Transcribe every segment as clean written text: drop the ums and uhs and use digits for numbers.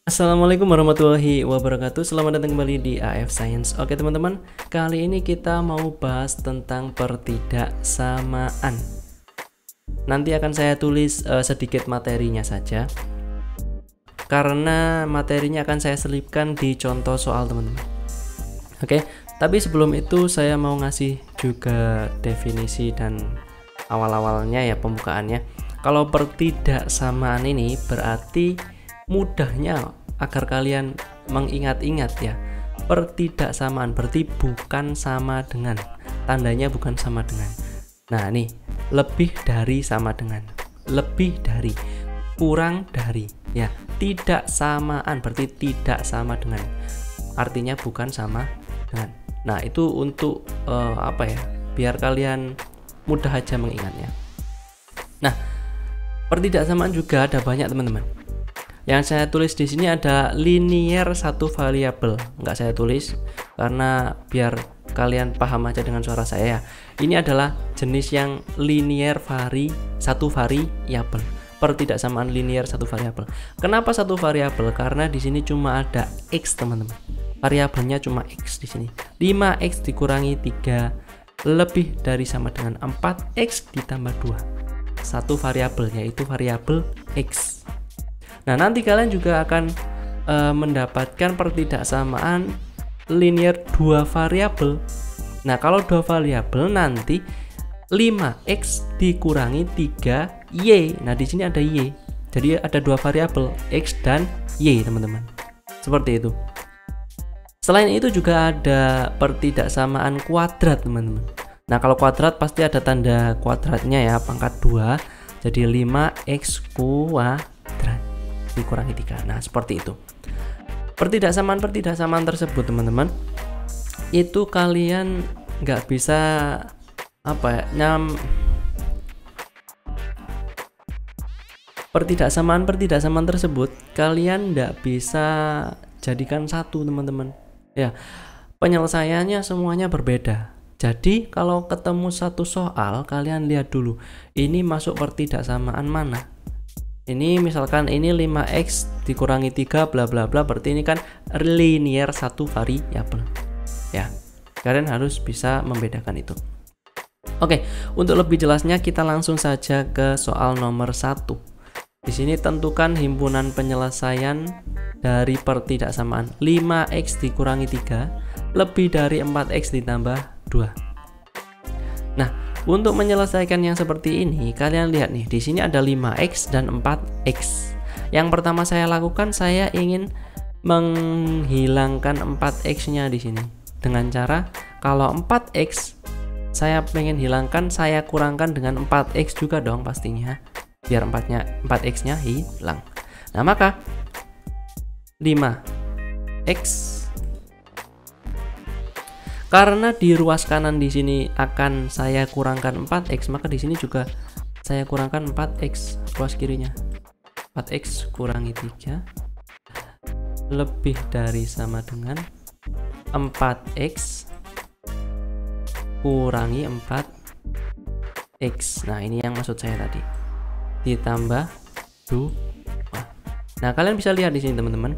Assalamualaikum warahmatullahi wabarakatuh. Selamat datang kembali di AF Science. Oke teman-teman, kali ini kita mau bahas tentang pertidaksamaan. Nanti akan saya tulis sedikit materinya saja, karena materinya akan saya selipkan di contoh soal teman-teman. Oke, tapi sebelum itu saya mau ngasih juga definisi dan awal-awalnya ya, pembukaannya. Kalau pertidaksamaan ini berarti mudahnya agar kalian mengingat-ingat ya, pertidaksamaan berarti bukan sama dengan, tandanya bukan sama dengan. Nah nih, lebih dari sama dengan, lebih dari, kurang dari ya. Tidak samaan berarti tidak sama dengan, artinya bukan sama dengan. Nah itu untuk apa ya, biar kalian mudah aja mengingatnya. Nah pertidaksamaan juga ada banyak teman-teman. Yang saya tulis di sini ada linear satu variabel, nggak saya tulis karena biar kalian paham aja dengan suara saya. Ini adalah jenis yang linear satu variabel, pertidaksamaan linear satu variabel. Kenapa satu variabel? Karena di sini cuma ada x teman-teman, variabelnya cuma x di sini. 5x dikurangi 3 lebih dari sama dengan 4x ditambah 2, satu variabel yaitu variabel x. Nah nanti kalian juga akan mendapatkan pertidaksamaan linear dua variabel. Nah kalau dua variabel nanti 5x dikurangi 3y. Nah di sini ada y, jadi ada dua variabel x dan y teman-teman. Seperti itu. Selain itu juga ada pertidaksamaan kuadrat teman-teman. Nah kalau kuadrat pasti ada tanda kuadratnya ya, pangkat 2, jadi 5x kuadrat dikurangi 3. Nah seperti itu. Pertidaksamaan tersebut teman-teman, itu kalian nggak bisa apa ya, pertidaksamaan tersebut kalian nggak bisa jadikan satu teman-teman ya, penyelesaiannya semuanya berbeda. Jadi kalau ketemu satu soal, kalian lihat dulu ini masuk pertidaksamaan mana. Ini misalkan ini 5x dikurangi 3 bla bla bla, berarti ini kan linear satu variabel ya. Kalian harus bisa membedakan itu. Oke, untuk lebih jelasnya kita langsung saja ke soal nomor 1. Di sini tentukan himpunan penyelesaian dari pertidaksamaan 5x dikurangi 3 lebih dari 4x ditambah 2. Nah, untuk menyelesaikan yang seperti ini, kalian lihat nih, di sini ada 5x dan 4x. Yang pertama saya lakukan, saya ingin menghilangkan 4x-nya di sini. Dengan cara kalau 4x saya pengen hilangkan, saya kurangkan dengan 4x juga dong pastinya, biar 4x-nya hilang. Nah, maka 5x, karena di ruas kanan di sini akan saya kurangkan 4x, maka di sini juga saya kurangkan 4x ruas kirinya. 4x kurangi 3 lebih dari sama dengan 4x kurangi 4x. Nah, ini yang maksud saya tadi. Ditambah 2. Nah, kalian bisa lihat di sini teman-teman.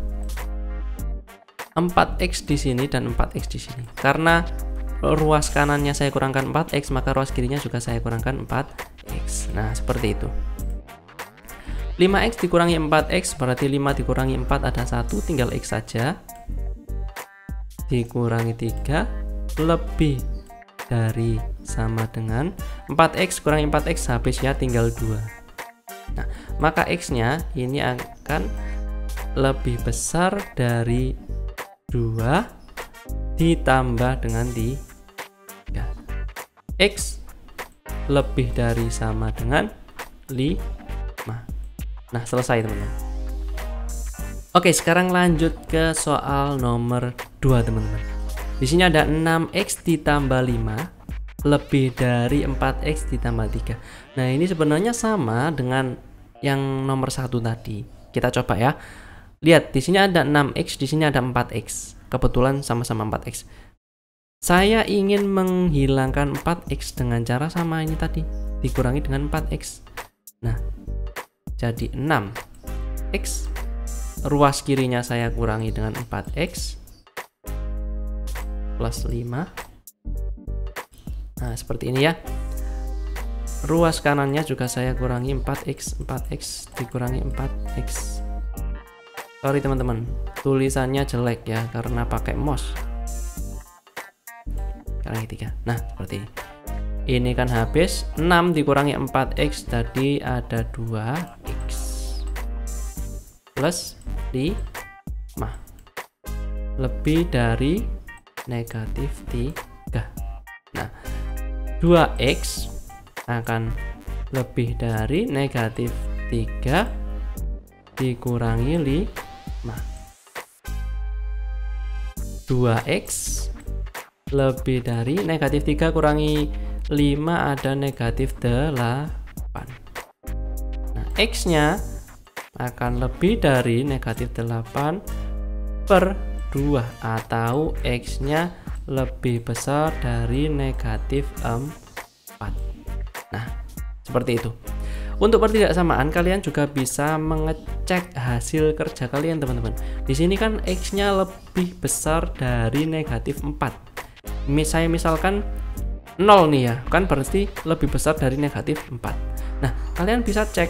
4x di sini dan 4x di sini. Karena ruas kanannya saya kurangkan 4x, maka ruas kirinya juga saya kurangkan 4x. Nah, seperti itu. 5x dikurangi 4x berarti 5 dikurangi 4 ada 1, tinggal x saja. Dikurangi 3 lebih dari sama dengan 4x kurangi 4x, habisnya tinggal 2. Nah, maka x-nya ini akan lebih besar dari 2 ditambah dengan 3. X lebih dari sama dengan 5. Nah, selesai teman-teman. Oke, sekarang lanjut ke soal nomor 2 teman-teman. Di sini ada 6x ditambah 5 lebih dari 4x ditambah 3. Nah, ini sebenarnya sama dengan yang nomor 1 tadi. Kita coba ya. Lihat, di sini ada 6x, di sini ada 4x. Kebetulan sama-sama 4x. Saya ingin menghilangkan 4x dengan cara sama ini tadi, dikurangi dengan 4x. Nah, jadi 6x ruas kirinya saya kurangi dengan 4x plus 5. Nah, seperti ini ya. Ruas kanannya juga saya kurangi 4x dikurangi 4x. Sorry teman-teman, tulisannya jelek ya karena pakai mouse. Kurangi 3. Nah, seperti ini. Ini kan habis 6 dikurangi 4x tadi ada 2x plus 5 lebih dari negatif 3. Nah, 2x akan lebih dari negatif 3 dikurangi 5. 2x lebih dari negatif 3 kurangi 5 ada negatif 8. Nah, x-nya akan lebih dari negatif 8 per 2 atau x-nya lebih besar dari negatif 4. Nah, seperti itu. Untuk pertidaksamaan kalian juga bisa mengecek hasil kerja kalian teman-teman. Di sini kan x-nya lebih besar dari negatif 4. Saya misalkan 0 nih ya, kan berarti lebih besar dari negatif 4. Nah, kalian bisa cek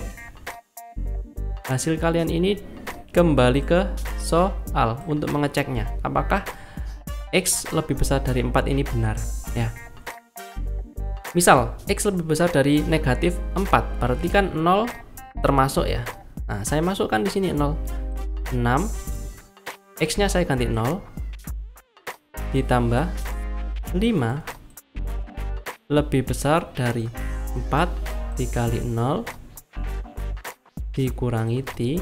hasil kalian ini kembali ke soal untuk mengeceknya apakah x lebih besar dari 4 ini benar ya. Misal x lebih besar dari negatif 4 berarti kan 0 termasuk ya. Nah, saya masukkan di sini 0 6 x-nya saya ganti 0 ditambah 5 lebih besar dari 4 dikali 0 dikurangi 3.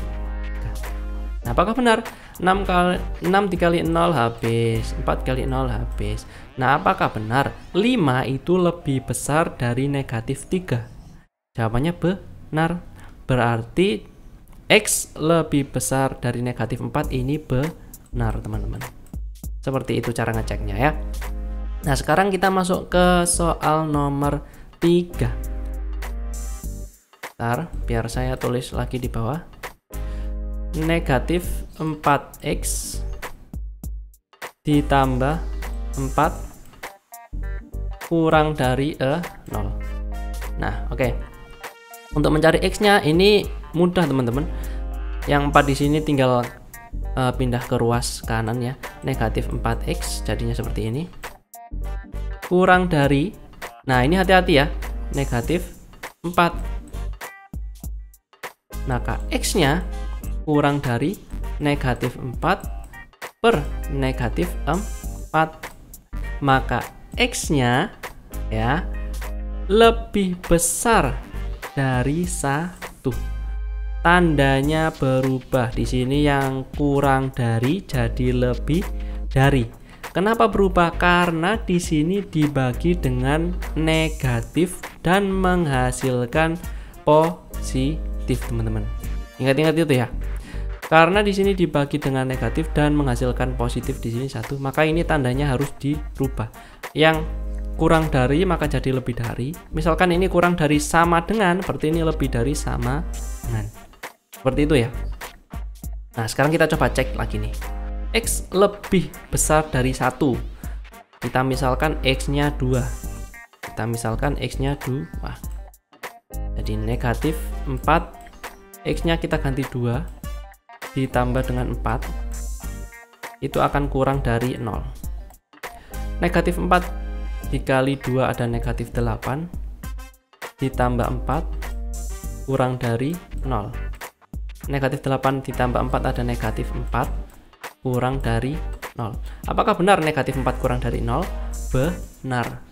Nah, apakah benar? 6 dikali 0 habis, 4 kali 0 habis. Nah, apakah benar 5 itu lebih besar dari negatif 3? Jawabannya benar. Berarti x lebih besar dari negatif 4 ini benar teman-teman. Seperti itu cara ngeceknya ya. Nah, sekarang kita masuk ke soal nomor 3. Bentar, biar saya tulis lagi di bawah. Negatif 4x ditambah 4 kurang dari 0. Nah, oke. Untuk mencari x-nya ini mudah teman-teman. Yang 4 di sini tinggal pindah ke ruas kanan ya. Negatif 4x jadinya seperti ini. Kurang dari, nah ini hati-hati ya, negatif 4. Maka x-nya kurang dari negatif 4 per negatif 4. Maka x-nya ya lebih besar dari 1. Tandanya berubah. Di sini yang kurang dari jadi lebih dari. Kenapa berubah? Karena di sini dibagi dengan negatif dan menghasilkan positif, teman-teman. Ingat-ingat itu ya. Karena di sini dibagi dengan negatif dan menghasilkan positif di sini 1, maka ini tandanya harus dirubah. Yang kurang dari maka jadi lebih dari. Misalkan ini kurang dari sama dengan, berarti ini lebih dari sama dengan. Seperti itu ya. Nah, sekarang kita coba cek lagi nih. X lebih besar dari 1. Kita misalkan x-nya 2. Kita misalkan x-nya 2. Jadi negatif 4. X-nya kita ganti 2 ditambah dengan 4. Itu akan kurang dari 0. Negatif 4 dikali 2 ada negatif 8 ditambah 4 kurang dari 0. Negatif 8 ditambah 4 ada negatif 4 kurang dari 0. Apakah benar negatif 4 kurang dari 0? Benar.